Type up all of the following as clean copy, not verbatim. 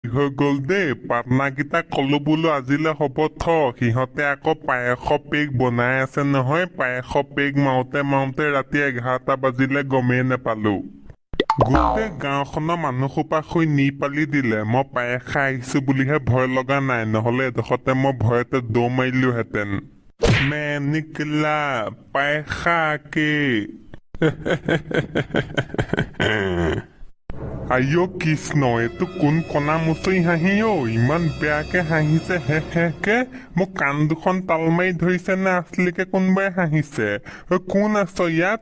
হৈ গ'ল দেই পাটনাকেইটা কলো বোলো আজিলে হ'ব সিহঁতে আকৌ পায়স পেক বনাই আছে নহয় পায়স পেক মাৰোতে মাৰোতে ৰাতি 11টা বাজিলে গমেই নেপালো গোটেই গাঁওখনৰ মানুহসোপা শুই নি পালি দিলে মই পায়স খাই আহিছো বুলিহে ভয় লগা নাই নহলে এডোখৰতে মই ভয়তে দৌৰ মাৰিলোহেঁতেন মে নিকলা পায়সা কে আইঅ কৃষ্ণ এইটো কোন কণা মুচৰি হাঁহি অ ইমান বেয়াকে হাঁহিছে হে হেকে মোক কাণ দুখন তাল মাৰি ধৰিছে নে আচলিকে কোনোবাই হাঁহিছে কোন আছ ইয়াত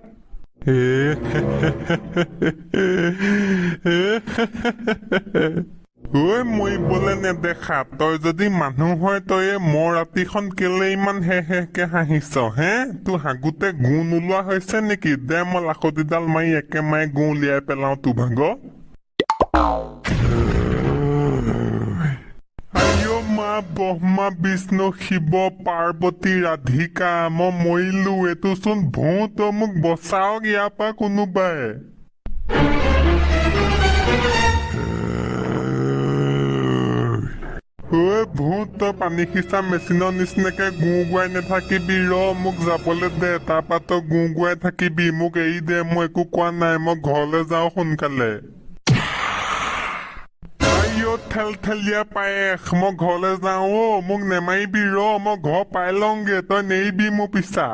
ঐ মৰিবলে নেদেখা তই যদি মানুহ হয় তই মোৰ ৰাতিখন কেলে ইমান হে হেকে হাঁহিছ হে তোৰ হাগোতে গু নোলোৱা হৈছে নেকি দে মই লাখতিডাল মাৰি একেমাৰে গু উলিয়াই পেলাও তোৰ ভাগ আইঅ মা ব্ৰহ্মা বিষ্ণু শিৱ পাৰ্বতী ৰাধিকা মই মৰিলো এইটো চোন ভূত মোক বচাওক ইয়াৰ পৰা কোনোবাই ঐ ভূত তই পানী সিঁচা মেচিনৰ নিচিনাকে গু গুৱাই নাথাকিবি মোক যাবলৈ দে তাৰপৰা তই গু গুৱাই থাকিবি মোক এৰি দে মই একো কোৱা নাই মই ঘৰলৈ যাওঁ সোনকালে ঠেল ঠেলীয়া পায়েখ মই ঘৰলৈ যাওঁ মোক নেমাৰিবি মই ঘৰ পাই লওঁগে তই নেৰিবি মোৰ পিছা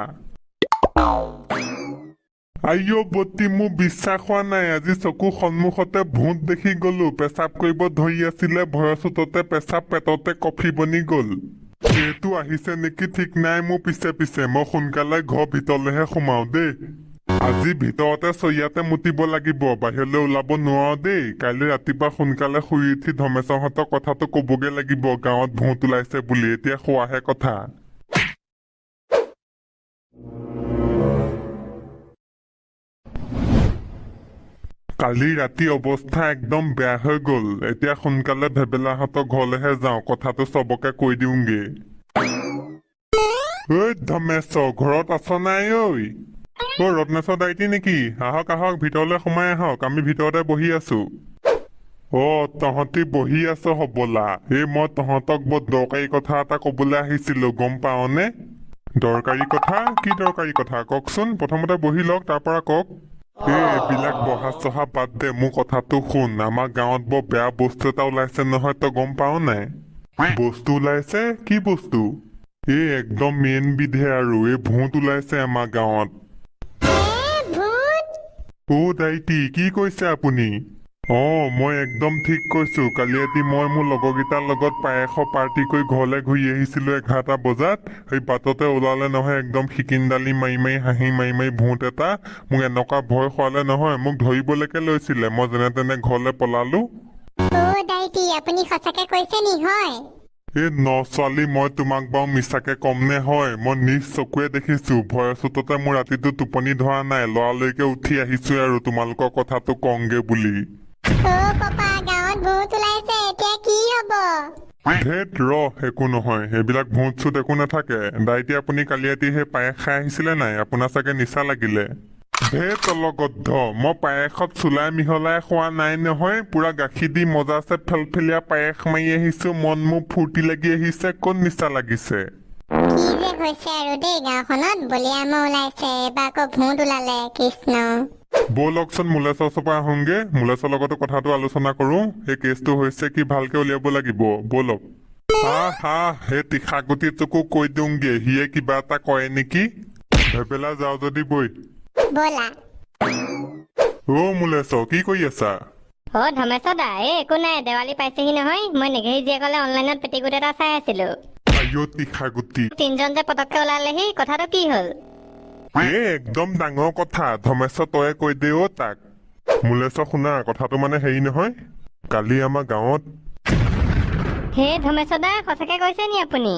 আইঅ বতি মোৰ বিশ্বাস হোৱা নাই আজি চকু সন্মুখতে ভূত দেখি গলো পেচাব কৰিব ধৰি আছিলে ভয়ৰ চোততে পেচাব পেটতে কফি বনি গল এইটো আহিছে নেকি ঠিক নাই মোৰ পিছে পিছে মই সোনকালে ঘৰ ভিতৰলৈহে সোমাও দেই আজি ভিতৰতে চৰিয়াতে মুতিব লাগিব বাহিৰলৈ ওলাব নোৱাৰো দেই কাইলৈ ৰাতিপুৱা সোনকালে শুই উঠি ধমেশ্বৰহঁতক কথাটো কবগে লাগিব গাঁৱত ভূত ওলাইছে বুলি এতিয়া খোৱাহে কথা কালি ৰাতি অৱস্থা একদম বেয়া হৈ গল এতিয়া সোনকালে ভেবেলাহঁতৰ ঘৰলৈহে যাওঁ কথাটো চবকে কৈ দিওঁগে ঐ ধমেশ্বৰ ঘৰত আছ নাই ঐ ৰত্নেশ্বৰ দাইটি নেকি আহক আহক ভিতৰলৈ সোমাই আহক আমি ভিতৰতে বহি আছো তহঁতি বহি আছ হবলা মই তহঁতক বৰ দৰকাৰী কথা এটা কবলৈ আহিছিলো গম পাৱনে দৰকাৰী কথা কি দৰকাৰী কথা কওকচোন প্ৰথমতে বহি লওক তাৰ পৰা কওক এইবিলাক বহা চহা বাদ দে মোৰ কথাটো শুন আমাৰ গাঁৱত বৰ বেয়া বস্তু এটা ওলাইছে নহয় তই গম পাৱ নাই বস্তু ওলাইছে কি বস্তু একদম মেইন বিধে আৰু ভূত ওলাইছে আমাৰ গাঁৱত দাইটি কি কৈছে আপুনি মই একদম ঠিক কৈছো কালি ৰাতি মই মোৰ লগৰকেইটাৰ লগত পায়স পাৰ্টি কৰি ঘৰলৈ ঘূৰি আহিছিলো 11টা বজাত সেই বাটতে ওলালে নহয় একদম খিকিনদালি মাৰি মাৰি হাঁহি মাৰি মাৰি ভূত এটা মোক এনেকুৱা ভয় খোৱালে নহয় মোক ধৰিবলৈকে লৈছিলে মই যেনে তেনে ঘৰলৈ পলালো ছোৱালী মই তোমাক বাৰু মিছাকে কম নে হয় মই নিজ চকুৱে দেখিছো ভয়ৰ চোততে মোৰ ৰাতিটো টোপনি ধৰা নাই লৰালৈকে উঠি আহিছো আৰু তোমালোকৰ কথাটো কওঁগে বুলি একো নহয় সেইবিলাক ভূত চুত একো নাথাকে দাইটি আপুনি কালি ৰাতি সেই পায়স খাই আহিছিলে নাই আপোনাৰ চাগে নিচা লাগিলে তলগদ্ধ মই পায়সত চুলাই মিহলাই খোৱা নাই নহয় পুৰা গাখীৰ দি মজাছে ফেলফেলীয়া পায়স মাৰি আহিছো মন মোৰ ফূৰ্তি লাগি আহিছে ক'ত নিচা লাগিছে ব'লকচোন মুলেশৰ ওচৰৰ আহোঁগে মুলেশৰ লগতো কথাটো আলোচনা কৰো সেই কেছটো হৈছে কি ভালকে উলিয়াব লাগিব ব'লক সেই তীখাগুটিটোকো কৈ দিওঁগে সিয়ে কিবা এটা কয় নেকি ভেবেলা যাওঁ যদি বৈ মুলেশ্বৰ কি কৰি আছা ধমেশ্বৰ দা একো নাই দেৱালী পাইছেহি নহয় মই নিঘেহি জীয়েকলে অনলাইনত পেটিকোট এটা চাই আছিলো তীখাগুটি তিনজন যে পতককে ওলালেহি কথাটো কি হল একদম ডাঙৰ কথা ধমেশ্বৰ তয়ে কৈ দে তাক মুলেশ্বৰ শুনা কথাটো মানে হেৰি নহয় কালি আমাৰ গাঁৱত ধমেশ্বৰ দা সঁচাকে কৈছে নি আপুনি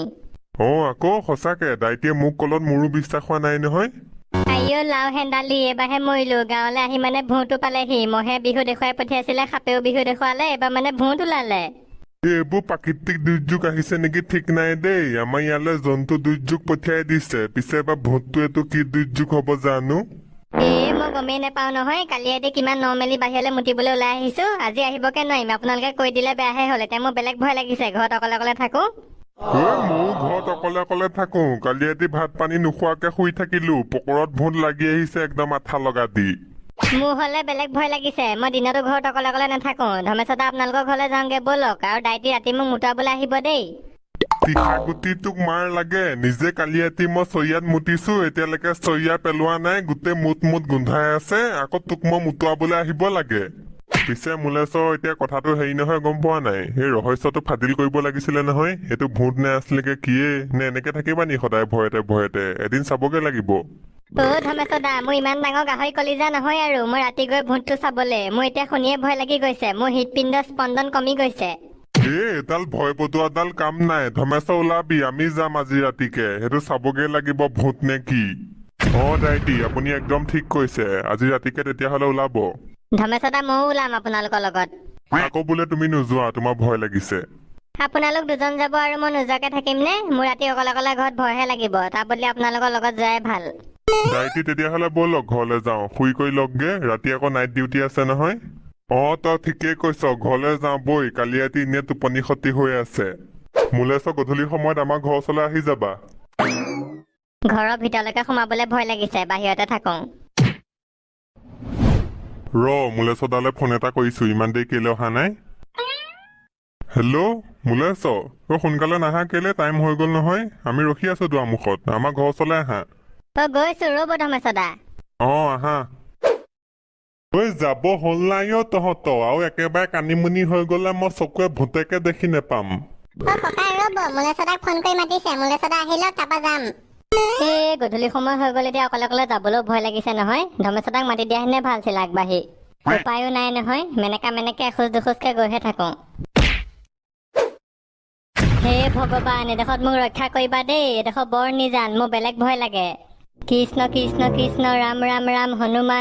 আকৌ সঁচাকে দাইটিয়ে মোক কলত মোৰো বিশ্বাস হোৱা নাই নহয় লাও হেন্দালি এবাৰহে মৰিলো গাঁৱলৈ আহি মানে ভূতো পালেহি মহে বিহু দেখুৱাই পঠিয়াইছিলে সাপেও বিহু দেখুৱালে এবাৰ মানে ভূত ওলালে এইবোৰ প্ৰাকৃতিক দুৰ্যোগ আহিছে নেকি ঠিক নাই দেই আমাৰ ইয়ালৈ জন্তু দুৰ্যোগ পঠিয়াই দিছে পিছে এবাৰ ভূতটো এইটো কি দুৰ্যোগ হব জানো মই গমেই নাপাওঁ নহয়, কালি ৰাতি কিমান নৰ্মেলি বাহিৰলৈ মুতিবলৈ ওলাই আহিছো, আজি আহিবকে নোৱাৰিম। আপোনালোকে কৈ দিলে বেয়াহে হ'ল, এতিয়া মোৰ বেলেগ ভয় লাগিছে, ঘৰত অকলে অকলে থাকো। ময়ো ঘৰত অকলে অকলে থাকো, কালি ৰাতি ভাত পানী নোখোৱাকে শুই থাকিলো, পকৰত ভূত লাগি আহিছে একদম আঠা লগা দি। মোৰ হলে বেলেগ ভয় লাগিছে, মই দিনতো ঘৰত অকলে অকলে নাথাকো। ধৰ্মেশদা আপোনালোকৰ ঘৰলৈ যাওঁগে ব'লক, আৰু ডাইটি ৰাতি মোক মুতাবলৈ আহিব দেই। তীখাগুটি তোক মাৰ লাগে, নিজে কালি ৰাতি মই চৰিয়াত মুতিছো, এতিয়ালৈকে চৰিয়া পেলোৱা নাই, গোটেই মুত গোন্ধাই আছে, আকৌ তোক মই মুতুৱাবলৈ আহিব লাগে। পিছে মুলেশ্বৰ, এতিয়া কথাটো হেৰি নহয় গম পোৱা নাই, সেই ৰহস্যটো ফাদিল কৰিব লাগিছিলে নহয়। সেইটো ভূত নে আছিলেগে কিয়ে নে, এনেকে থাকিবা নি সদায় ভয়তে ভয়তে? এদিন চাবগে লাগিব। ধৰ্মেশদা, মোৰ ইমান ডাঙৰ গাহৰি কলিজা নহয় আৰু মই ৰাতি গৈ ভূতটো চাবলে। মোৰ এতিয়া শুনিয়ে ভয় লাগি গৈছে, মোৰ হৃদপিণ্ড স্পন্দন কমি গৈছে। এডাল ভয় পতোৱাডাল কাম নাই, ধৰ্মেশ্বৰ ওলাবি, আমি যাম আজি ৰাতিকে, সেইটো চাবগে লাগিব ভূত নে কি। ডাইটি, আপুনি একদম ঠিক কৈছে, আজি ৰাতিকে তেতিয়াহলে ওলাব। ধৰ্মেশদা, ময়ো ওলাম আপোনালোকৰ লগত। আকৌ বোলে তুমি নোযোৱা, তোমাৰ ভয় লাগিছে। আপোনালোক দুজন যাব আৰু মই নোযোৱাকে থাকিম নে? মোৰ ৰাতি অকলে অকলে ঘৰত ভয়হে লাগিব, তাৰ বদলি আপোনালোকৰ লগত যোৱাই ভাল। ডাইটি, তেতিয়াহলে ব'লক ঘৰলৈ যাওঁ, শুই কৰি লগগে, ৰাতি আকৌ নাইট ডিউটি আছে নহয়। তই ঠিকেই কৈছ, ঘৰলৈ যাওঁ বই, কালি ৰাতি এনে টোপনি ক্ষতি হৈ আছে। মুলেশ্বৰ, গধূলি সময়ত আমাৰ ঘৰৰ ওচৰলৈ আহি যাবা। ঘৰৰ ভিতৰলৈকে সোমাবলৈ ভয় লাগিছে, বাহিৰতে থাকো। মুলেশ্বৰদালে ফোন এটা কৰিছো, ইমান দেৰি কেলে অহা নাই? হেল্ল' মুলেশ্বৰ, তই সোনকালে নাহা কেলে? টাইম হৈ গল নহয়, আমি ৰখি আছো দুৱাৰমুখত, আমাৰ ঘৰৰ ওচৰলৈ আহা। গৈছো, ৰ'ব ধৰ্মেশদা। আহা। যাব হ'ল নাই তহঁত, আৰু একেবাৰে কানিমুনি হৈ গলে মই চকুৱে ভূতেকে দেখি নেপাম। ককা ৰ'ব, মুলেশ্বদাক ফোন কৰি মাতিছে, মুলেশ্বদা আহিলে তাৰপা যাম। গধূলি সময় হৈ গ'ল, এতিয়া অকলে অকলে যাবলৈও ভয় লাগিছে নহয়। ধৰ্মেশদাক মাতি দিয়াহেনে ভাল আছিল আগবাঢ়ি। উপায়ো নাই নহয়, মেনেকে এখোজ দুখোজকে গৈহে থাকো। হে ভগৱান, এডোখৰত মোক ৰক্ষা কৰিবা দেই, এডোখৰ বৰ নিজান, মোৰ বেলেগ ভয় লাগে। কৃষ্ণ কৃষ্ণ কৃষ্ণ ৰাম ৰাম ৰাম হনুমান